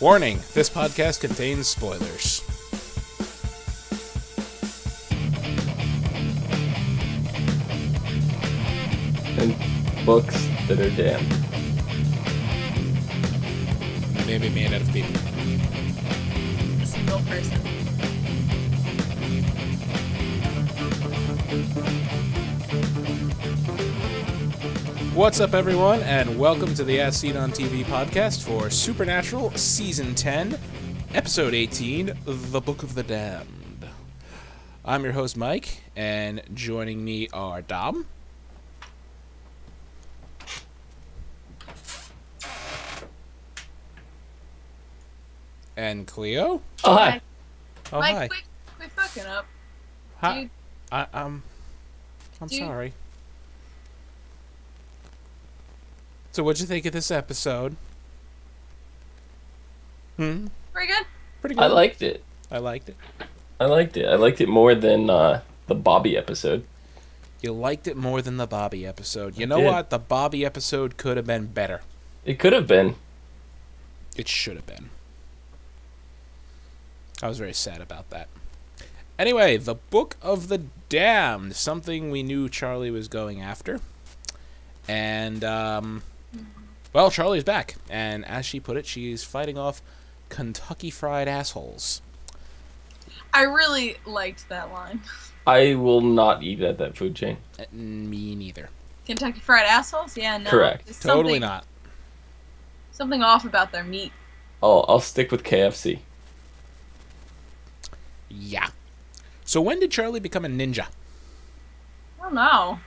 Warning, this podcast contains spoilers. And books that are damned. Maybe made out of people. A single person. What's up, everyone, and welcome to the ASOTV podcast for Supernatural Season 10, Episode 18, The Book of the Damned. I'm your host, Mike, and joining me are Dom. And Clio. Oh, hi. Oh, Mike, hi. quit fucking up. Hi. Dude. I'm Dude. sorry. So what'd you think of this episode? Pretty good. Pretty good. I liked it. I liked it. I liked it more than the Bobby episode. You liked it more than the Bobby episode. You I know did. what? The Bobby episode could have been better. It could have been. It should have been. I was very sad about that. Anyway, the Book of the Damned. Something we knew Charlie was going after. And, well, Charlie's back. And as she put it, she's fighting off Kentucky Fried Assholes. I really liked that line. I will not eat at that food chain. Me neither. Kentucky Fried Assholes? Yeah, no. Correct. There's Totally not. Something off about their meat. I'll stick with KFC. Yeah. So when did Charlie become a ninja? I don't know.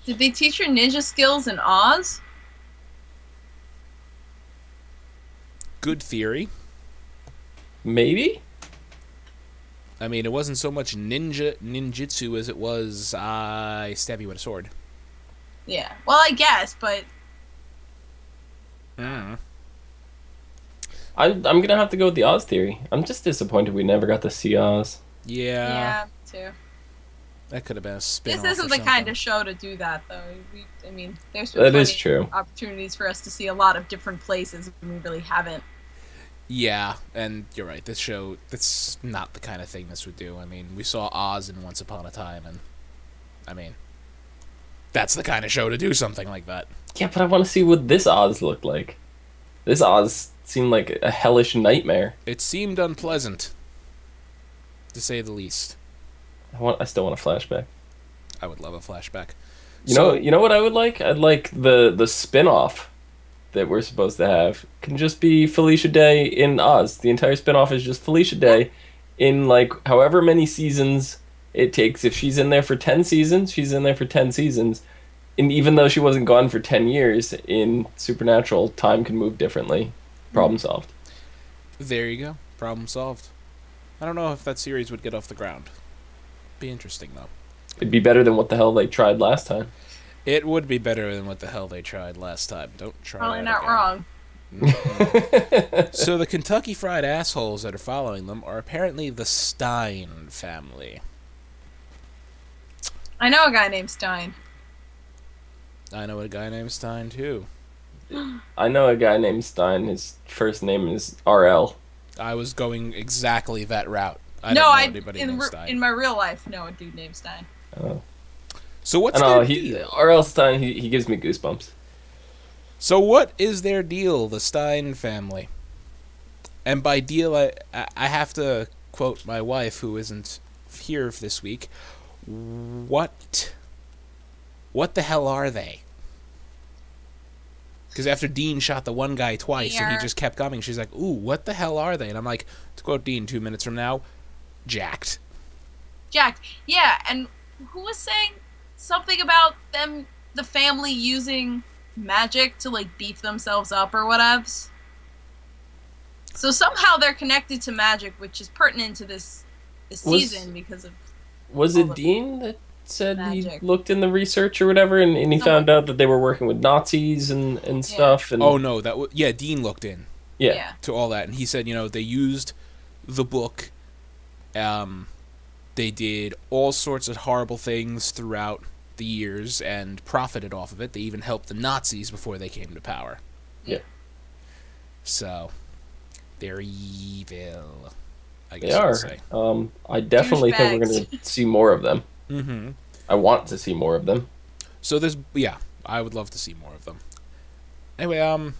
Did they teach her ninja skills in Oz? Good theory. Maybe? I mean, it wasn't so much ninjutsu as it was, I stab you with a sword. Yeah. Well, I guess, but Mm. I'm gonna have to go with the Oz theory. I'm just disappointed we never got to see Oz. Yeah, yeah, too. that could have been a spin-off. This isn't or the kind something. of show to do that, though. I mean, there's been That plenty is true. of opportunities for us to see a lot of different places, and we really haven't. Yeah, and you're right. This show, that's not the kind of thing this would do. I mean, we saw Oz in Once Upon a Time, and, I mean, that's the kind of show to do something like that. Yeah, but I want to see what this Oz looked like. This Oz seemed like a hellish nightmare. It seemed unpleasant, to say the least. I still want a flashback. I would love a flashback. You know what I would like? I'd like the spin-off that we're supposed to have can just be Felicia Day in Oz. The entire spin-off is just Felicia Day in like however many seasons it takes. If she's in there for 10 seasons, she's in there for 10 seasons. And even though she wasn't gone for 10 years in Supernatural, time can move differently. Problem solved. There you go. Problem solved. I don't know if that series would get off the ground. Be interesting, though. It'd be better than what the hell they tried last time. It would be better than what the hell they tried last time. Don't try Probably that not again. wrong. So the Kentucky Fried Assholes that are following them are apparently the Styne family. I know a guy named Styne. I know a guy named Styne, too. I know a guy named Styne. His first name is RL. I was going exactly that route. I No, don't know I anybody named Styne. in my real life know a dude named Styne. Oh. So what's I know, their deal? RL Styne, he gives me goosebumps. So what is their deal, the Styne family? And by deal, I have to quote my wife, who isn't here this week. What the hell are they? Because after Dean shot the one guy twice and he just kept coming, she's like, ooh, what the hell are they? And I'm like, to quote Dean 2 minutes from now, jacked. Jack. Yeah, and who was saying something about them, the family using magic to, like, beef themselves up or whatevs? So somehow they're connected to magic, which is pertinent to this season because of... Was all it the Dean that said magic. he looked in the research or whatever and he found out that they were working with Nazis and stuff? And Oh, no, Dean looked in yeah. to all that. And he said, they used the book. They did all sorts of horrible things throughout the years and profited off of it. They even helped the Nazis before they came to power. Yeah. So, They're evil. I guess They you are. could say. I definitely think we're going to see more of them. Mm-hmm. I want to see more of them. So there's, yeah, I would love to see more of them. Anyway,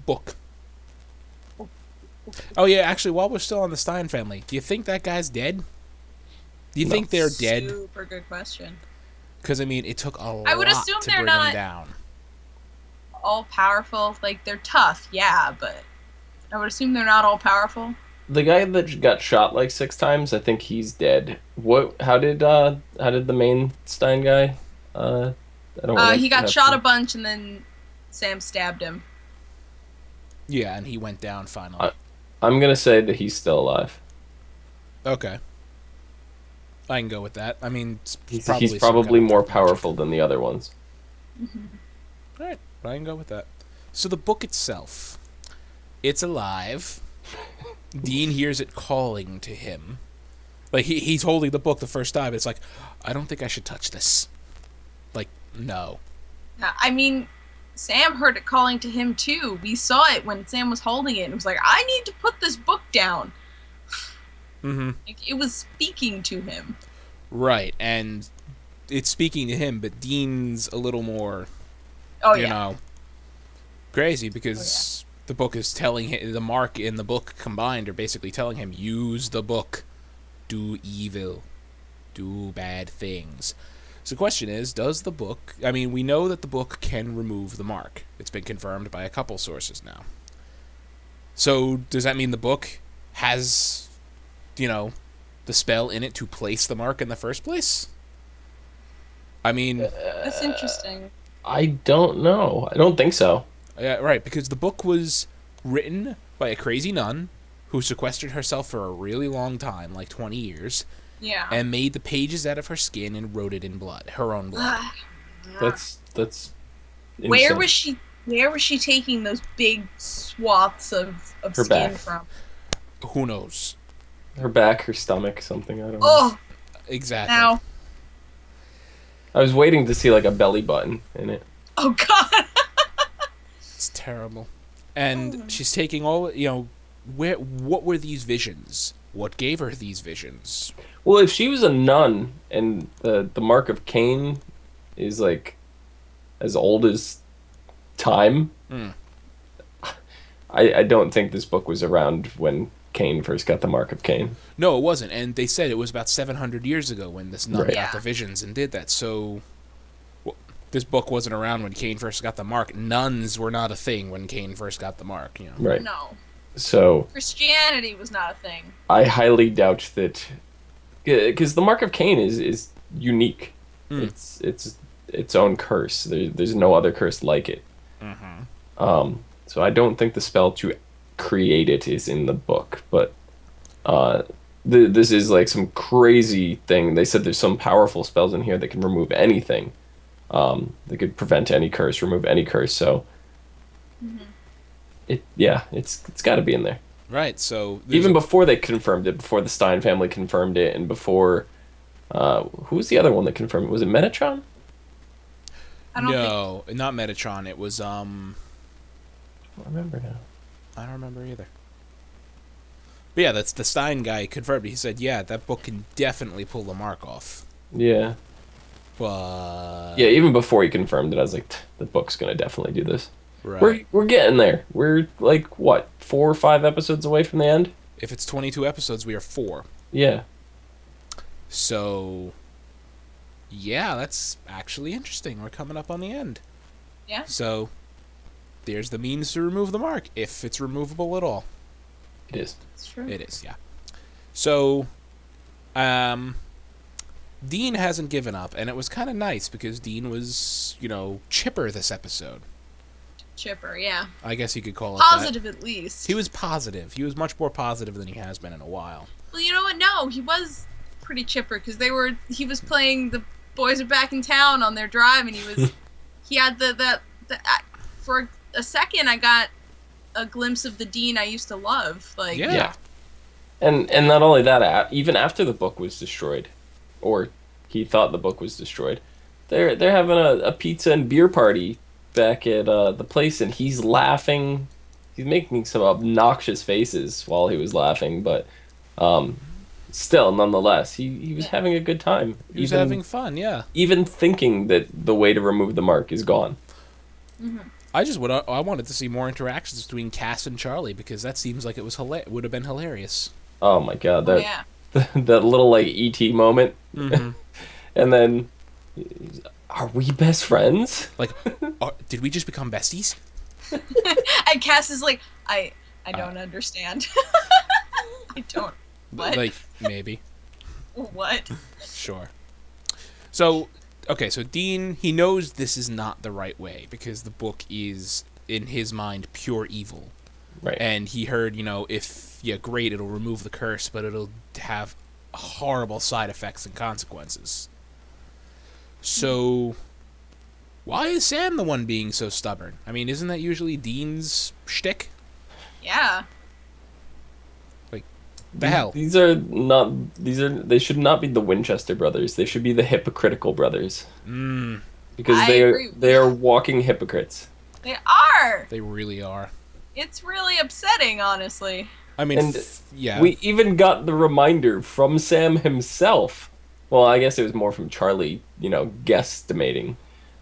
book. Oh yeah, actually, while we're still on the Styne family, do you think that guy's dead? Do you think they're dead? Super good question. Because I mean, it took a lot I would assume to they're bring not him down. all powerful. Like, they're tough, yeah, but I would assume they're not all powerful. The guy that got shot like 6 times, I think he's dead. What? How did the main Styne guy? I don't. He got shot a bunch, and then Sam stabbed him. Yeah, and he went down finally. I'm gonna say that he's still alive. Okay. I can go with that. I mean, He's some probably kind of more dark magic. powerful than the other ones. Alright, I can go with that. So the book itself, it's alive. Dean hears it calling to him. Like, he's holding the book the first time. It's like, I don't think I should touch this. Like, no. I mean, Sam heard it calling to him, too. We saw it when Sam was holding it, and it was like, I need to put this book down. Mm-hmm. Like, it was speaking to him. Right, and it's speaking to him, but Dean's a little more, you know, crazy because the book is telling him, the mark in the book combined are basically telling him, use the book, do evil, do bad things. So the question is, does the book, I mean, we know that the book can remove the mark. It's been confirmed by a couple sources now. So does that mean the book has, you know, the spell in it to place the mark in the first place? I mean, That's interesting. I don't know. I don't think so. yeah, right, because the book was written by a crazy nun who sequestered herself for a really long time, like 20 years, Yeah. and made the pages out of her skin and wrote it in blood, her own blood. That's Where insane. was she taking those big swaths of Her skin back. from? Who knows? Her back, her stomach, something. I don't know. Oh, Exactly. now. I was waiting to see like a belly button in it. Oh, God. It's terrible. And she's taking all, you know, what were these visions? What gave her these visions? Well, if she was a nun and the Mark of Cain is like as old as time, I don't think this book was around when Cain first got the Mark of Cain. No, it wasn't. And they said it was about 700 years ago when this nun Right. got the visions and did that. So this book wasn't around when Cain first got the mark. Nuns were not a thing when Cain first got the mark, you know. Right. No. So Christianity was not a thing. I highly doubt that, because the Mark of Cain is unique. It's its own curse. There's no other curse like it. So I don't think the spell to create it is in the book, but this is like some crazy thing. They said there's some powerful spells in here that can remove anything. They could prevent any curse, remove any curse. So it's got to be in there. Right, so... Even before they confirmed it, before the Styne family confirmed it, and before... who was the other one that confirmed it? Was it Metatron? I don't No, not Metatron. It was, I don't remember now. I don't remember either. But yeah, that's the Styne guy confirmed it. He said, yeah, that book can definitely pull the mark off. Yeah. But... Yeah, even before he confirmed it, I was like, the book's gonna definitely do this. Right. We're getting there. We're like, what, 4 or 5 episodes away from the end? If it's 22 episodes, we are 4. Yeah. So... yeah, that's actually interesting. We're coming up on the end. Yeah. So, there's the means to remove the mark, if it's removable at all. It is. It's true. It is, yeah. So, Dean hasn't given up, and it was kind of nice because Dean was, you know, chipper this episode. Chipper, yeah. I guess you could call it Positive, at least. He was positive. He was much more positive than he has been in a while. Well, you know what? No, he was pretty chipper because he was playing The Boys Are Back in Town on their drive, and he had for a second I got a glimpse of the Dean I used to love. Like, Yeah. And not only that, even after the book was destroyed, or he thought the book was destroyed, they're having a pizza and beer party back at the place, and he's laughing he's making some obnoxious faces while he was laughing, but still, nonetheless, he was having a good time. He was having fun, yeah. Even thinking that the way to remove the mark is gone. I wanted to see more interactions between Cass and Charlie, because that seems like it would have been hilarious. Oh my god, that little like ET moment. Mm-hmm. And then, are we best friends? Like, did we just become besties? And Cass is like, I don't understand. I don't. What? Like, maybe. What? Sure. So, okay, so Dean, he knows this is not the right way, because the book is, in his mind, pure evil. Right. And he heard, great, it'll remove the curse, but it'll have horrible side effects and consequences. So, why is Sam the one being so stubborn? I mean, isn't that usually Dean's shtick? Yeah. Like, the hell? They should not be the Winchester brothers. They should be the hypocritical brothers. Because they are walking hypocrites. They are. They really are. It's really upsetting, honestly. I mean, yeah. We even got the reminder from Sam himself. Well, I guess it was more from Charlie, guesstimating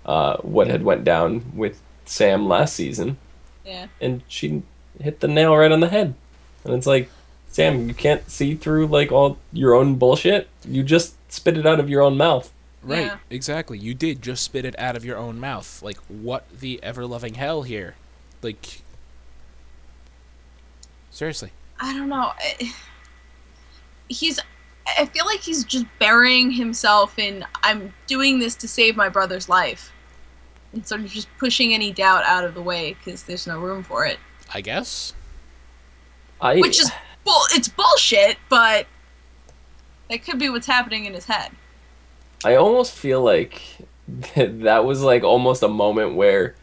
what had went down with Sam last season. Yeah. And she hit the nail right on the head. And it's like, Sam, you can't see through, like, all your own bullshit. You just spit it out of your own mouth. Right, yeah. Exactly. You did just spit it out of your own mouth. Like, what the ever-loving hell here? Like, seriously. I don't know. I feel like he's just burying himself in, I'm doing this to save my brother's life. And sort of just pushing any doubt out of the way, because there's no room for it. I guess. Which is, it's bullshit, but that could be what's happening in his head. I almost feel like that was, like, almost a moment where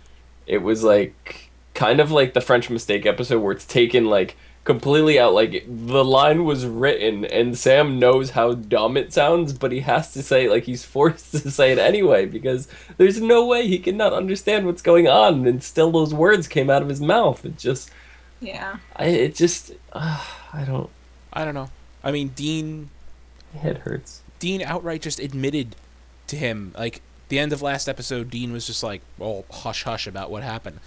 it was, like, kind of like the French Mistake episode where it's taken, like, completely out. Like, the line was written and Sam knows how dumb it sounds, but he has to say it, like, he's forced to say it anyway, because there's no way he cannot understand what's going on, and still those words came out of his mouth. It just... Yeah. I don't know. I mean, Dean... My head hurts. Dean outright just admitted to him, like, the end of last episode, Dean was just like, oh, hush-hush about what happened.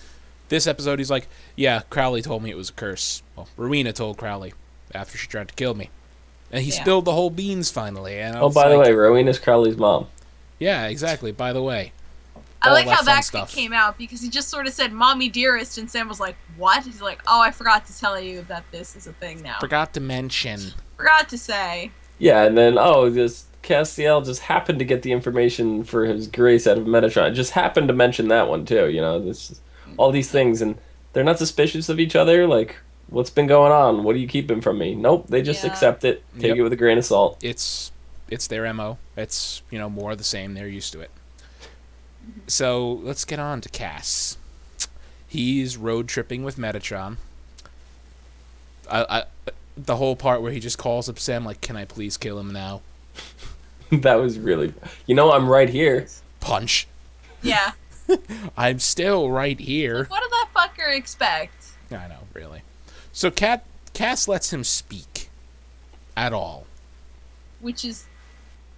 This episode, he's like, yeah, Crowley told me it was a curse. Well, Rowena told Crowley after she tried to kill me. And he spilled the whole beans, finally. And by the way, Rowena's Crowley's mom. Yeah, exactly, by the way. I like how that came out, because he just sort of said, Mommy Dearest, and Sam was like, what? He's like, oh, I forgot to tell you that this is a thing now. Forgot to mention. Forgot to say. Yeah, and then, Castiel just happened to get the information for his grace out of Metatron. Just happened to mention that one, too, This all these things, and they're not suspicious of each other. Like, what's been going on? What are you keeping from me? Nope, they just accept it, take it with a grain of salt. It's their MO. It's, more of the same. They're used to it. So, let's get on to Cass. He's road tripping with Metatron. The whole part where he just calls up Sam, like, can I please kill him now? That was really... I'm right here. Punch. Yeah. I'm still right here. What did that fucker expect? I know, really. So Cass lets him speak. At all. Which is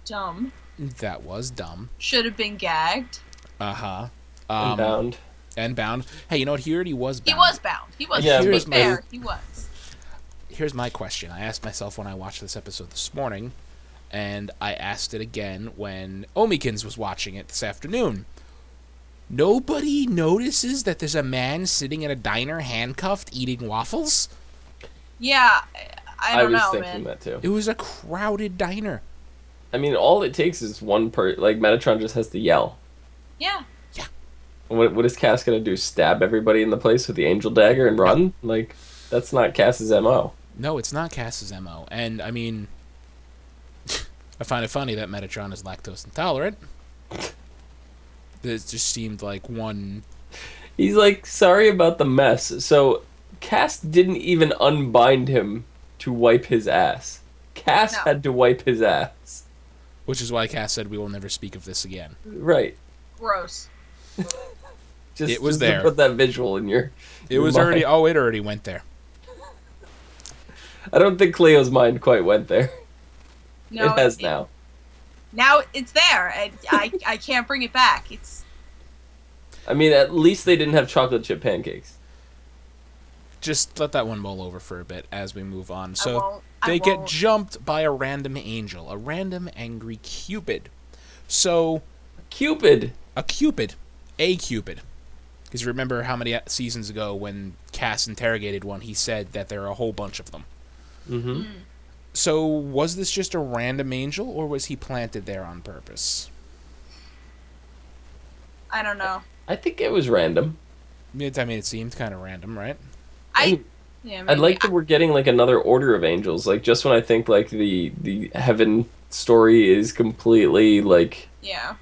dumb. That was dumb. Should have been gagged. Uh-huh. And bound. Hey, you know what? He already was bound. He was bound. He was. Yeah, He was. Here's my question. I asked myself when I watched this episode this morning, and I asked it again when Omikins was watching it this afternoon. Nobody notices that there's a man sitting in a diner handcuffed eating waffles? Yeah, I don't know, was thinking that too. It was a crowded diner. I mean, all it takes is one Metatron just has to yell. Yeah. Yeah. What is Cass gonna do? Stab everybody in the place with the angel dagger and run? Like, that's not Cass's MO. No, it's not Cass's MO. And, I mean, I find it funny that Metatron is lactose intolerant. It just seemed like one... He's like, sorry about the mess. So, Cass didn't even unbind him to wipe his ass. Cass had to wipe his ass. Which is why Cass said we will never speak of this again. Right. Gross. It was just there. To put that visual in your. It was mind. already. Oh, it already went there. I don't think Cleo's mind quite went there. No, it has now. Now it's there, and I can't bring it back. It's. I mean, at least they didn't have chocolate chip pancakes. Just let that one mull over for a bit as we move on. I So won't. they get jumped by a random angel, a random angry Cupid. So Cupid. a Cupid. Because remember how many seasons ago when Cass interrogated one, he said that there are a whole bunch of them. Mm-hmm. So was this just a random angel, or was he planted there on purpose? I don't know. I think it was random. I mean, it seemed kind of random, right? Yeah. I like that we're getting like another order of angels. Like just when I think like the heaven story is completely like Yeah.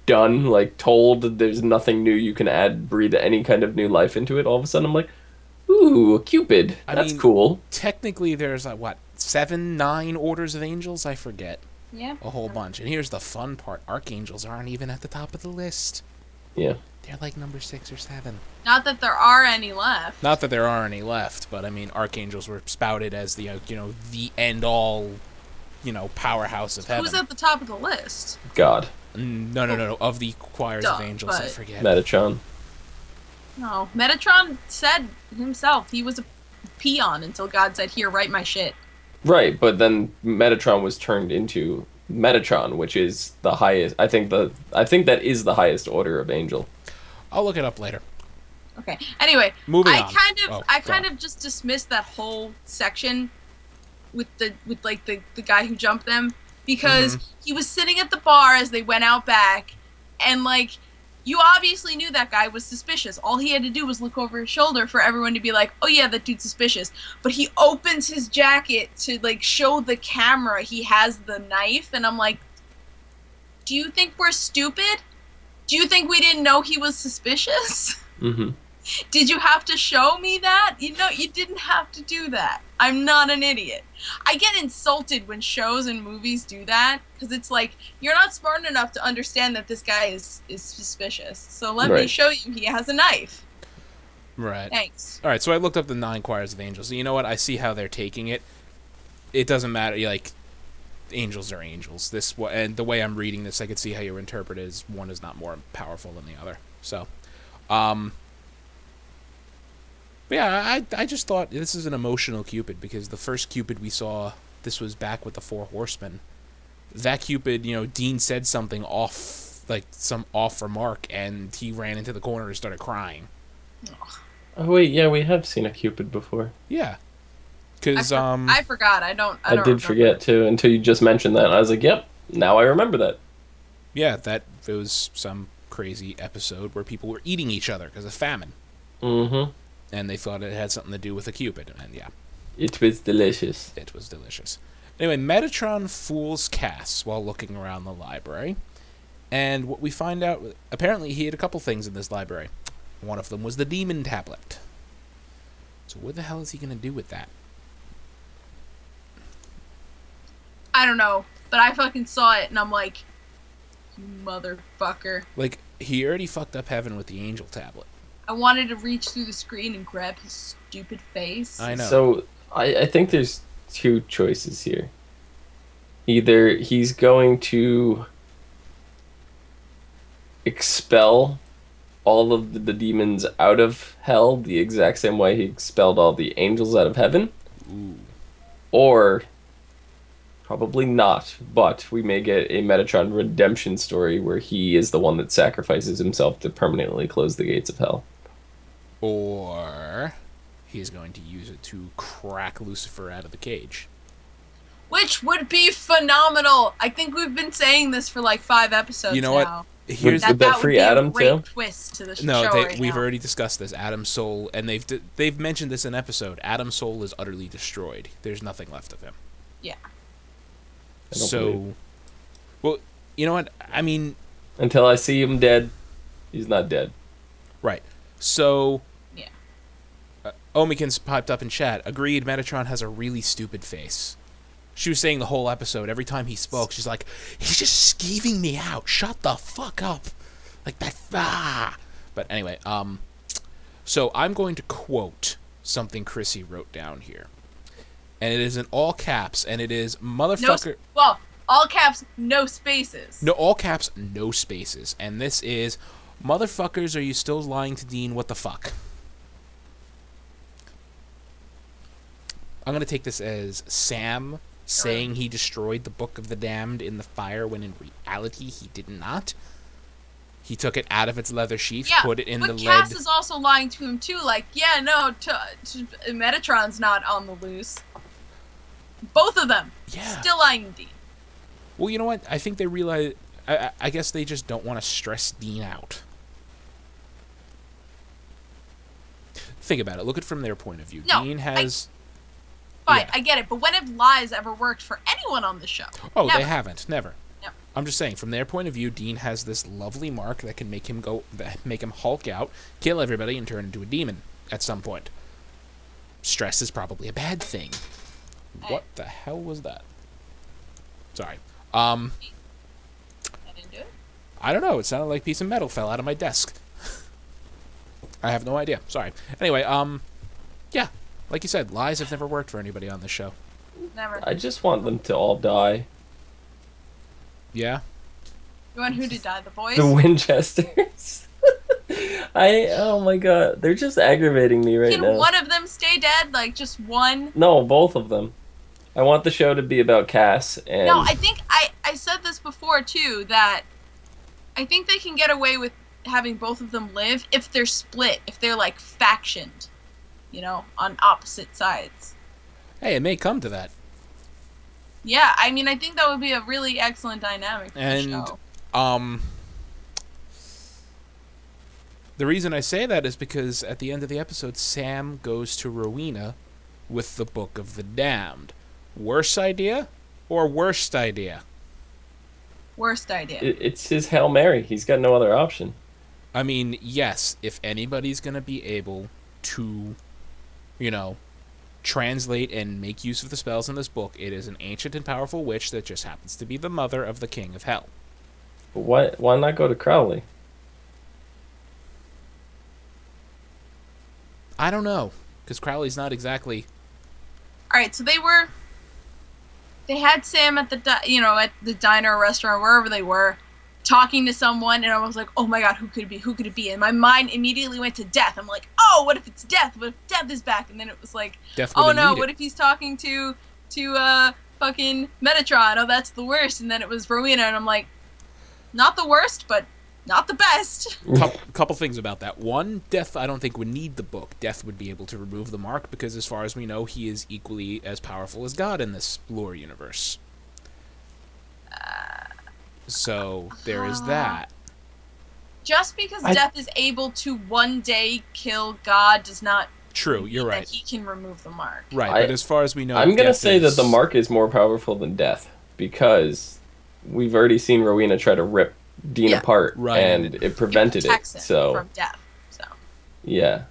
done, like told, there's nothing new you can breathe any kind of new life into it. All of a sudden, I'm like, ooh, a Cupid. That's cool. Technically, there's like what 7, 9 orders of angels. I forget. Yeah. A whole bunch. And here's the fun part: archangels aren't even at the top of the list. Yeah. They're like number 6 or 7. Not that there are any left. Not that there are any left, but I mean, archangels were spouted as the the end all, powerhouse of heaven. Who's at the top of the list? God. No. Of the choirs of angels, I forget. Metatron. No, Metatron said himself he was a peon until God said, "Here, write my shit." Right, but then Metatron was turned into Metatron, which is the highest. I think that is the highest order of angel. I'll look it up later. Okay. Anyway, Moving on. I kind of just dismissed that whole section with the guy who jumped them because he was sitting at the bar as they went out back, and like you obviously knew that guy was suspicious. All he had to do was look over his shoulder for everyone to be like, "Oh yeah, that dude's suspicious." But he opens his jacket to like show the camera he has the knife, and I'm like, "Do you think we're stupid? Do you think we didn't know he was suspicious?" Mm-hmm. Did you have to show me that? You didn't have to do that. I'm not an idiot. I get insulted when shows and movies do that because it's like, you're not smart enough to understand that this guy is suspicious. So let me show you he has a knife. Right. Thanks. All right, so I looked up the 9 choirs of angels. So you know what? I see how they're taking it. It doesn't matter. Like, angels are angels. And the way I'm reading this, I could see how you interpret it is one is not more powerful than the other. So, but yeah, I just thought this is an emotional Cupid because the first Cupid we saw, this was back with the 4 horsemen. That Cupid, Dean said something off, like some off remark, and he ran into the corner and started crying. Oh wait, yeah, we have seen a Cupid before. Yeah, because I forgot. I did did forget too until you just mentioned that. I was like, yep, now I remember that. Yeah, it was some crazy episode where people were eating each other because of famine. Mm-hmm. And they thought it had something to do with a Cupid, and yeah. It was delicious. It was delicious. Anyway, Metatron fools Cass while looking around the library. And what we find out, apparently he had a couple things in this library. One of them was the demon tablet. So what the hell is he going to do with that? I don't know, but I fucking saw it, and I'm like, you motherfucker. Like, he already fucked up heaven with the angel tablet. I wanted to reach through the screen and grab his stupid face. I know. So, I think there's 2 choices here. Either he's going to expel all of the demons out of hell the exact same way he expelled all the angels out of heaven. Ooh. Or, probably not, but we may get a Metatron redemption story where he is the one that sacrifices himself to permanently close the gates of hell. Or he's going to use it to crack Lucifer out of the cage. Which would be phenomenal. I think we've been saying this for like 5 episodes now. You know what? Here's Would that free Adam would be a great too? twist to the show No, right we've now. already discussed this. Adam's soul, and they've mentioned this in episode. Adam's soul is utterly destroyed. There's nothing left of him. Yeah. So, well, you know what? I mean, until I see him dead, he's not dead. Right. So, yeah. Omikins piped up in chat. Agreed. Metatron has a really stupid face. She was saying the whole episode, every time he spoke, she's like, he's just skeeving me out. Shut the fuck up. Like that. But anyway, so I'm going to quote something Chrissy wrote down here. And it is in all caps, and it is motherfucker... Well, all caps, no spaces. No, all caps, no spaces. And this is, motherfuckers, are you still lying to Dean? What the fuck? I'm going to take this as Sam saying he destroyed the Book of the Damned in the fire when in reality he did not. He took it out of its leather sheath, put it in the lead. But Cass is also lying to him too, like, yeah, no, Metatron's not on the loose. Both of them. Yeah. Still lying to Dean. Well, you know what? I think they realize... I guess they just don't want to stress Dean out. Think about it. Look at it from their point of view. No, Dean has... Fine, I get it, but when have lies ever worked for anyone on the show? Oh, Never. they haven't. Never. Yep. I'm just saying, from their point of view, Dean has this lovely mark that can make him Hulk out, kill everybody, and turn into a demon at some point. Stress is probably a bad thing. What the hell was that? Sorry. I didn't do it? I don't know. It sounded like a piece of metal fell out of my desk. I have no idea. Sorry. Anyway, yeah. Like you said, lies have never worked for anybody on this show. Never. I just want them to all die. Yeah? You want who to die? The boys? The Winchesters. Oh my god. They're just aggravating me right now. Can one of them stay dead? Like, just one? No, both of them. I want the show to be about Cass and... No, I think I said this before, too, that I think they can get away with having both of them live if they're split, if they're, like, factioned, you know, on opposite sides. Hey, it may come to that. Yeah, I mean, I think that would be a really excellent dynamic for the show. The reason I say that is because at the end of the episode, Sam goes to Rowena with the Book of the Damned. Worst idea or worst idea? Worst idea. It's his Hail Mary. He's got no other option. I mean, yes, if anybody's going to be able to, you know, translate and make use of the spells in this book, it is an ancient and powerful witch that just happens to be the mother of the King of Hell. But why not go to Crowley? I don't know, because Crowley's not exactly... Alright, so they had Sam at at the diner or restaurant, wherever they were, talking to someone, and I was like, oh my god, who could it be? Who could it be? And my mind immediately went to Death. I'm like, oh, what if it's Death? What if Death is back? And then it was like, oh no, what if he's talking to fucking Metatron? Oh, that's the worst. And then it was Rowena, and I'm like, not the worst, but not the best. Couple things about that. One, Death I don't think would need the book. Death would be able to remove the mark because as far as we know, he is equally as powerful as God in this lore universe. So there is that. Just because Death is able to one day kill God does not True, you're right. that he can remove the mark. Right, but as far as we know, I'm going to say that the mark is more powerful than Death because we've already seen Rowena try to rip Dean apart, and it prevented it. So from Death. So yeah.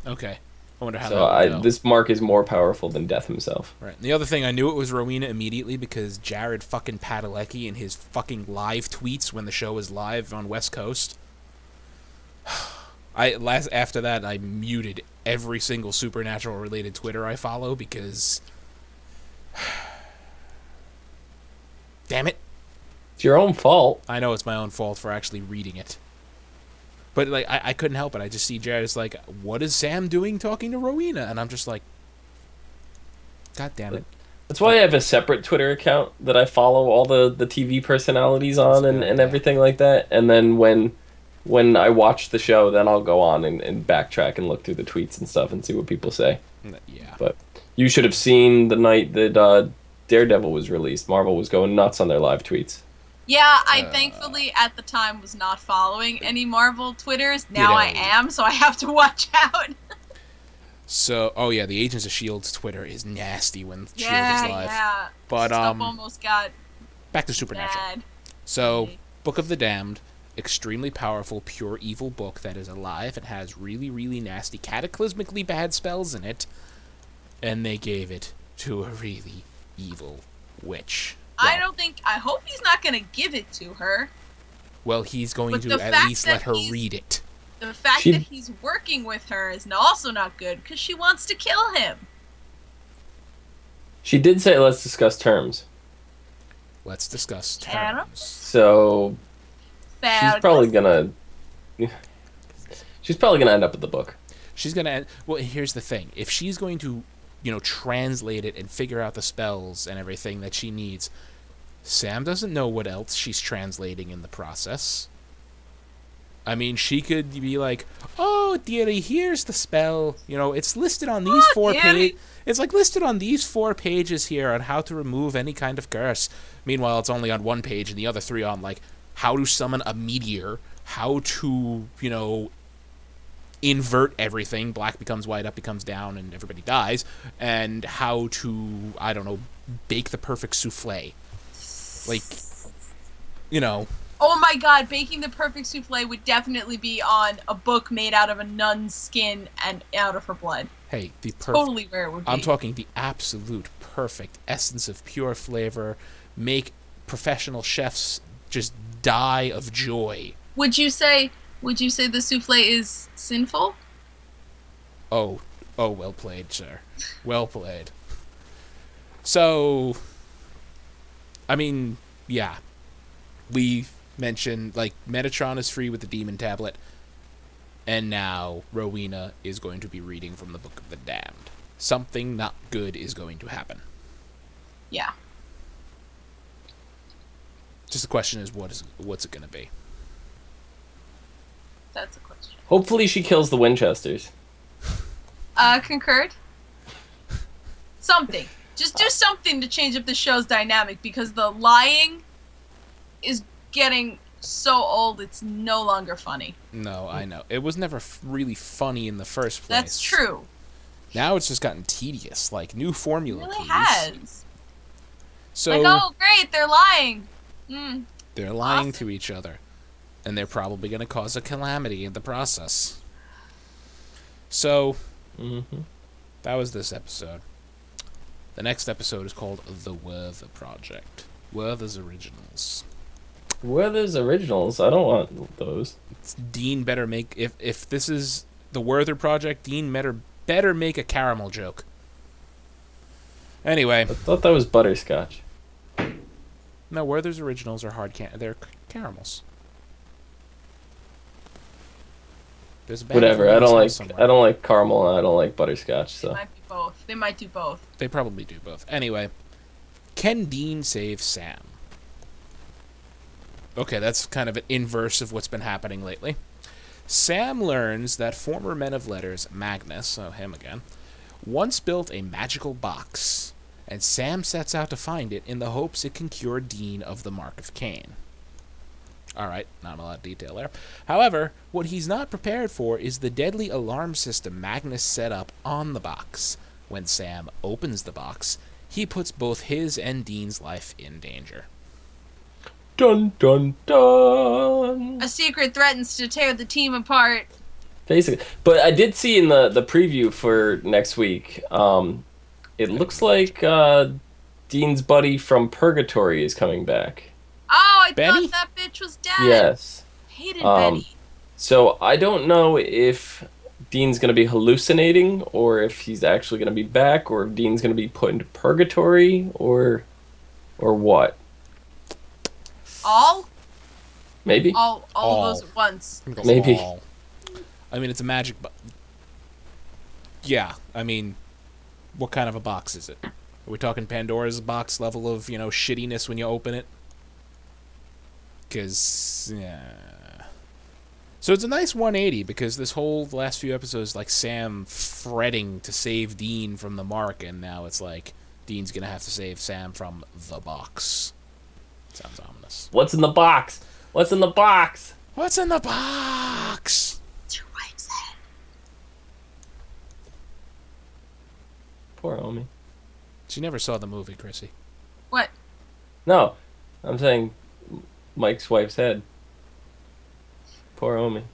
Okay. I wonder how that would go. This mark is more powerful than Death himself. Right. And the other thing, I knew it was Rowena immediately because Jared fucking Padalecki in his fucking live tweets when the show was live on West Coast. After that, I muted every single Supernatural related Twitter I follow because damn it. It's your own fault. I know it's my own fault for actually reading it. But like I couldn't help it. I just see Jared's like, what is Sam doing talking to Rowena? And I'm just like, God damn it. That's why I have a separate Twitter account that I follow all the TV personalities on and everything like that. And then when I watch the show, then I'll go on and backtrack and look through the tweets and stuff and see what people say. Yeah. But you should have seen the night that Daredevil was released. Marvel was going nuts on their live tweets. Yeah, I thankfully at the time was not following any Marvel Twitters. Now I am, so I have to watch out. So, oh yeah, the Agents of S.H.I.E.L.D.'s Twitter is nasty when S.H.I.E.L.D. is live. Yeah, but stuff almost got back to Supernatural. bad. So, Book of the Damned, extremely powerful, pure evil book that is alive. It has really, really nasty, cataclysmically bad spells in it, and they gave it to a really evil witch. I hope he's not gonna give it to her. well, he's going But to the at fact least that let her he's- read it. The fact that he's working with her is also not good because she wants to kill him. She did say, let's discuss terms. Let's discuss Adam? terms. So she's probably Fergus. gonna... She's probably gonna end up with the book. She's going to... Well, here's the thing. If she's going to, you know, translate it and figure out the spells and everything that she needs, Sam doesn't know what else she's translating in the process. I mean, she could be like, "Oh, dearie, here's the spell. You know, it's listed on these 4 pages. It's like listed on these 4 pages here on how to remove any kind of curse." Meanwhile, it's only on 1 page, and the other 3 on like how to summon a meteor, how to, you know, invert everything. Black becomes white, up becomes down, and everybody dies. And how to, I don't know, bake the perfect souffle. Like, you know. Oh my god, baking the perfect souffle would definitely be on a book made out of a nun's skin and out of her blood. Hey, the perfect... Totally where it would be. I'm talking the absolute perfect essence of pure flavor. Make professional chefs just die of joy. Would you say the souffle is sinful? Oh, well played, sir. Well played. So, I mean, yeah. We mentioned, like, Metatron is free with the demon tablet, and now Rowena is going to be reading from the Book of the Damned. Something not good is going to happen. Yeah. Just the question is, what's it going to be? That's a question. Hopefully she kills the Winchesters. Concurred? Something. Just do something to change up the show's dynamic, because the lying is getting so old it's no longer funny. No, I know. It was never really funny in the first place. That's true. Now it's just gotten tedious. Like, new It formula, really please. has. So, Like, oh, great, they're lying. they're lying awesome. to each other. And they're probably going to cause a calamity in the process. So, that was this episode. The next episode is called The Werther Project. Werther's Originals. Werther's Originals? I don't want those. Dean better make... If this is The Werther Project, Dean better make a caramel joke. Anyway. I thought that was butterscotch. No, Werther's Originals are they're caramels. There's a bag Whatever. of I don't Werther's like somewhere. I don't like caramel and I don't like butterscotch. They So might be both. They might do both. They probably do both. Anyway, can Dean save Sam? Okay, that's kind of an inverse of what's been happening lately. Sam learns that former Men of Letters, Magnus, oh, him again, once built a magical box, and Sam sets out to find it in the hopes it can cure Dean of the Mark of Cain. Alright, not a lot of detail there. However, what he's not prepared for is the deadly alarm system Magnus set up on the box. When Sam opens the box, he puts both his and Dean's life in danger. dun dun dun. A secret threatens to tear the team apart. Basically, but I did see in the preview for next week. It looks like Dean's buddy from Purgatory is coming back. Oh, I Benny? thought that bitch was dead. Yes. Hated Betty. So I don't know if Dean's going to be hallucinating or if he's actually going to be back or if Dean's going to be put into purgatory or what. All? Maybe. All All. of those at once. Maybe. I mean, it's a magic yeah, I mean, what kind of a box is it? Are we talking Pandora's box level of, shittiness when you open it? Because, yeah. So it's a nice 180 because this whole last few episodes, like Sam fretting to save Dean from the Mark, and now it's like Dean's going to have to save Sam from the box. Sounds ominous. What's in the box? What's in the box? What's in the box? It's your wife's head. Poor homie. She never saw the movie, Chrissy. What? No, I'm saying Mike's wife's head. Poor homie.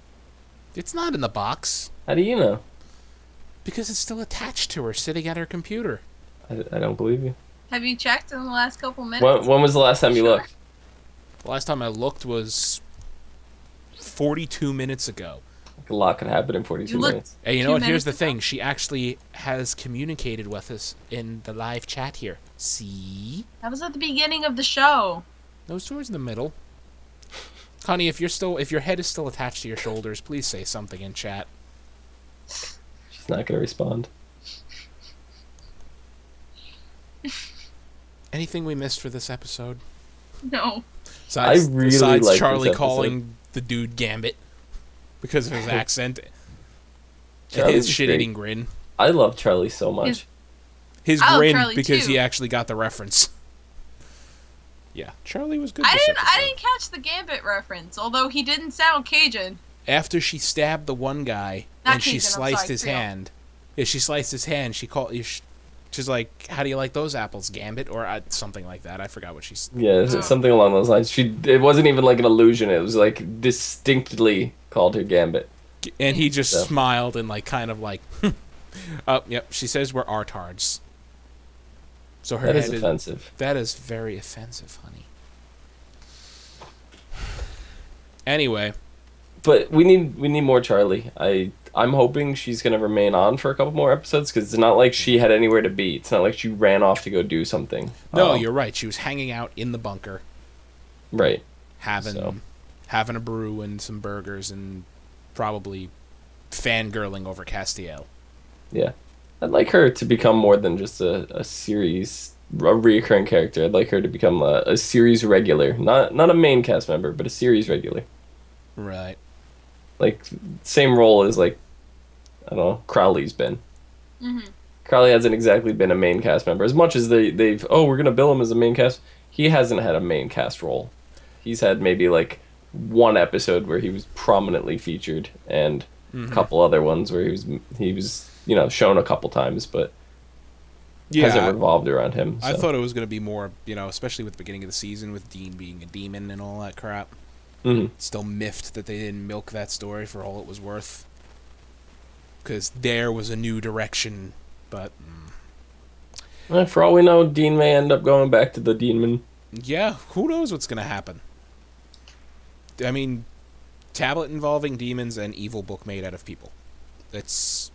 It's not in the box. How do you know? Because it's still attached to her, sitting at her computer. I don't believe you. Have you checked in the last couple minutes? When was the last time you Sure. looked? The last time I looked was 42 minutes ago. A lot could happen in 42 minutes. Hey, you know what? Here's the thing. She actually has communicated with us in the live chat here. See? That was at the beginning of the show. No, towards the middle. Honey, if your head is still attached to your shoulders, please say something in chat. She's not gonna respond. Anything we missed for this episode? No. Besides Charlie calling the dude Gambit because of his accent and his shit-eating grin. I love Charlie so much. His grin because he actually got the reference. Yeah, Charlie was good. I didn't catch the Gambit reference, although he didn't sound Cajun. After she stabbed the one guy and she sliced his hand. Yeah, she sliced his hand. She's like, "How do you like those apples, Gambit?" Or something like that. I forgot what she said. Yeah, something along those lines. It wasn't even like an illusion. It was like distinctly called her Gambit. And he just smiled and like kind of like, oh, yep. She says we're artards. So her that head is offensive. That is very offensive, honey. Anyway, but we need more Charlie. I'm hoping she's gonna remain on for a couple more episodes because it's not like she had anywhere to be. It's not like she ran off to go do something. No, you're right. She was hanging out in the bunker, right? Having a brew and some burgers and probably fangirling over Castiel. Yeah. I'd like her to become more than just a reoccurring character. I'd like her to become a series regular. Not a main cast member, but a series regular. Right. Like, same role as, like, I don't know, Crowley's been. Mm-hmm. Crowley hasn't exactly been a main cast member. As much as they've, we're going to bill him as a main cast, he hasn't had a main cast role. He's had maybe, like, one episode where he was prominently featured, and a couple other ones where he was shown a couple times, but hasn't revolved around him. So. I thought it was going to be more, especially with the beginning of the season with Dean being a demon and all that crap. Mm-hmm. Still miffed that they didn't milk that story for all it was worth. Because there was a new direction, but... For all we know, Dean may end up going back to the demon. Yeah, who knows what's going to happen. I mean, tablet involving demons and evil book made out of people.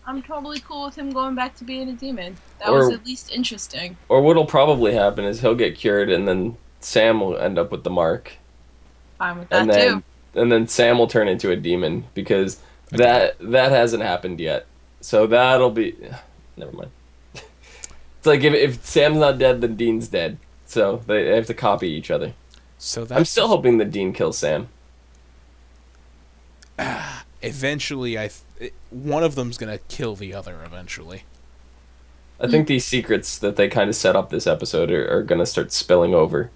I'm totally cool with him going back to being a demon. That was at least interesting. Or what'll probably happen is he'll get cured, and then Sam will end up with the mark. Fine with that too. And then Sam will turn into a demon because that hasn't happened yet. So that'll be never mind. It's like if Sam's not dead, then Dean's dead. So they have to copy each other. So I'm still hoping that Dean kills Sam. Eventually, one of them's gonna kill the other. Eventually, I think these secrets that they kind of set up this episode are gonna start spilling over,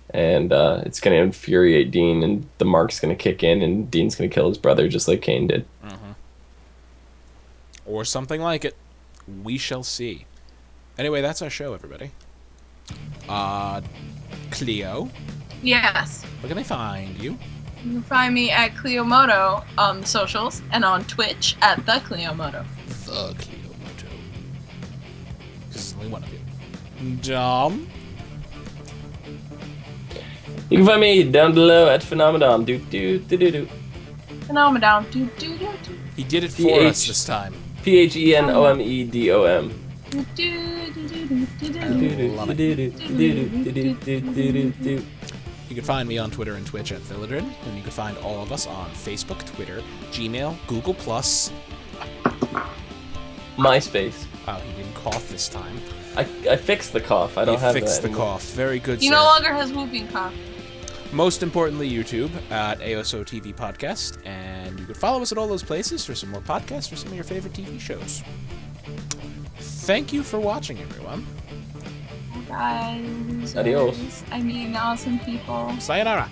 and it's gonna infuriate Dean, and the mark's gonna kick in, and Dean's gonna kill his brother just like Cain did. Or something like it. We shall see. Anyway, that's our show, everybody. Clio. Yes. Where can they find you? You can find me at Cliomoto on the socials and on Twitch at the Cliomoto. The Cliomoto. Because there's only one of you. Dom. You can find me down below at Phenomenon. Phenomenon. He did it for us this time. PHENOMEDOM. You can find me on Twitter and Twitch at Philodrin, and you can find all of us on Facebook, Twitter, Gmail, Google+. MySpace. Oh, he didn't cough this time. I fixed the cough. I don't have that. You fixed the cough. Very good, He sir. no longer has whooping cough. Most importantly, YouTube at ASOTV Podcast, and you can follow us at all those places for some more podcasts for some of your favorite TV shows. Thank you for watching, everyone. Guys. Adios. I mean, awesome people. Sayonara.